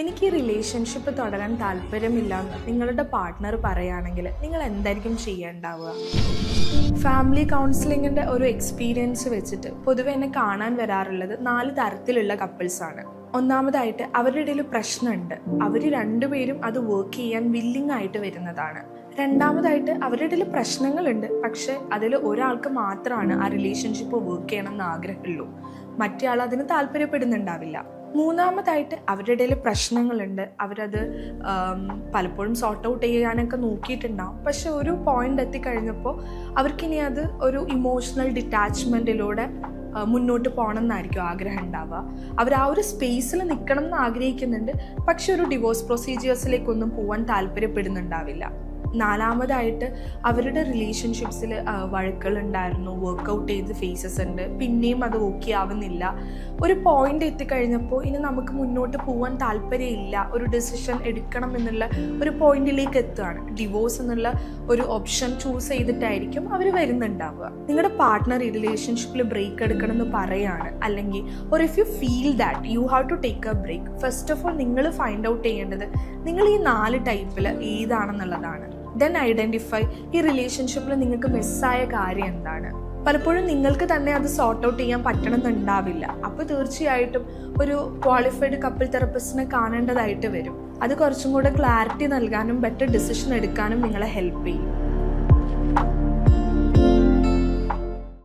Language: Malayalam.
എനിക്ക് ഈ റിലേഷൻഷിപ്പ് തുടരാൻ താല്പര്യമില്ലാന്ന് നിങ്ങളുടെ പാർട്ട്ണർ പറയുകയാണെങ്കിൽ നിങ്ങൾ എന്തായിരിക്കും ചെയ്യേണ്ടാവുക? ഫാമിലി കൗൺസിലിങ്ങിൻ്റെ ഒരു എക്സ്പീരിയൻസ് വെച്ചിട്ട് പൊതുവെ എന്നെ കാണാൻ വരാറുള്ളത് 4 തരത്തിലുള്ള കപ്പിൾസാണ്. ഒന്നാമതായിട്ട് അവരുടെ ഇടയിൽ പ്രശ്നമുണ്ട്, അവർ രണ്ടുപേരും അത് വർക്ക് ചെയ്യാൻ വില്ലിങ് ആയിട്ട് വരുന്നതാണ്. രണ്ടാമതായിട്ട് അവരുടെ ഇടയിൽ പ്രശ്നങ്ങളുണ്ട്, പക്ഷെ അതിൽ ഒരാൾക്ക് മാത്രമാണ് ആ റിലേഷൻഷിപ്പ് വർക്ക് ചെയ്യണമെന്ന് ആഗ്രഹമുള്ളൂ, മറ്റേ ആൾ അതിന് താല്പര്യപ്പെടുന്നുണ്ടാവില്ല. മൂന്നാമതായിട്ട് അവരുടെ ഇടയിൽ പ്രശ്നങ്ങളുണ്ട്, അവരത് പലപ്പോഴും സോർട്ട് ഔട്ട് ചെയ്യാനൊക്കെ നോക്കിയിട്ടുണ്ടാവും, പക്ഷെ ഒരു പോയിന്റ് എത്തിക്കഴിഞ്ഞപ്പോൾ അവർക്കിനി അത് ഒരു ഇമോഷണൽ ഡിറ്റാച്ച്മെൻറ്റിലൂടെ മുന്നോട്ട് പോകണം എന്നായിരിക്കും ആഗ്രഹം ഉണ്ടാവുക. അവർ ആ ഒരു സ്പേസിൽ നിൽക്കണം എന്ന് ആഗ്രഹിക്കുന്നുണ്ട്, പക്ഷെ ഒരു ഡിവോഴ്സ് പ്രൊസീജിയേഴ്സിലേക്കൊന്നും പോകാൻ താല്പര്യപ്പെടുന്നുണ്ടാവില്ല. നാലാമതായിട്ട് അവരുടെ റിലേഷൻഷിപ്സിൽ വഴക്കുകളുണ്ടായിരുന്നു, വർക്കൗട്ട് ചെയ്ത് ഫേസസ് ഉണ്ട്, പിന്നെയും അത് ഓക്കെ ആവുന്നില്ല. ഒരു പോയിന്റ് എത്തിക്കഴിഞ്ഞപ്പോൾ ഇനി നമുക്ക് മുന്നോട്ട് പോകാൻ താല്പര്യമില്ല, ഒരു ഡിസിഷൻ എടുക്കണം എന്നുള്ള ഒരു പോയിന്റിലേക്ക് എത്തുകയാണ്. ഡിവോഴ്സ് എന്നുള്ള ഒരു ഓപ്ഷൻ ചൂസ് ചെയ്തിട്ടായിരിക്കും അവർ വരുന്നുണ്ടാവുക. നിങ്ങളുടെ പാർട്ട്ണർ ഈ റിലേഷൻഷിപ്പിൽ ബ്രേക്ക് എടുക്കണം എന്ന് പറയുകയാണ്, അല്ലെങ്കിൽ ഒരു if you feel that you have to take a break, first of all നിങ്ങൾ ഫൈൻഡ് ഔട്ട് ചെയ്യേണ്ടത് നിങ്ങൾ ഈ 4 ടൈപ്പിൽ ഏതാണെന്നുള്ളതാണ്. ദെൻ ഐഡൻറ്റിഫൈ ഈ റിലേഷൻഷിപ്പിൽ നിങ്ങൾക്ക് മിസ്സായ കാര്യം എന്താണ്. പലപ്പോഴും നിങ്ങൾക്ക് തന്നെ അത് സോർട്ട് ഔട്ട് ചെയ്യാൻ പറ്റണമെന്നുണ്ടാവില്ല. അപ്പോൾ തീർച്ചയായിട്ടും ഒരു ക്വാളിഫൈഡ് കപ്പിൾ തെറപ്പിസ്റ്റിനെ കാണേണ്ടതായിട്ട് വരും. അത് കുറച്ചും കൂടെ ക്ലാരിറ്റി നൽകാനും ബെറ്റർ ഡിസിഷൻ എടുക്കാനും നിങ്ങളെ ഹെൽപ്പ് ചെയ്യും.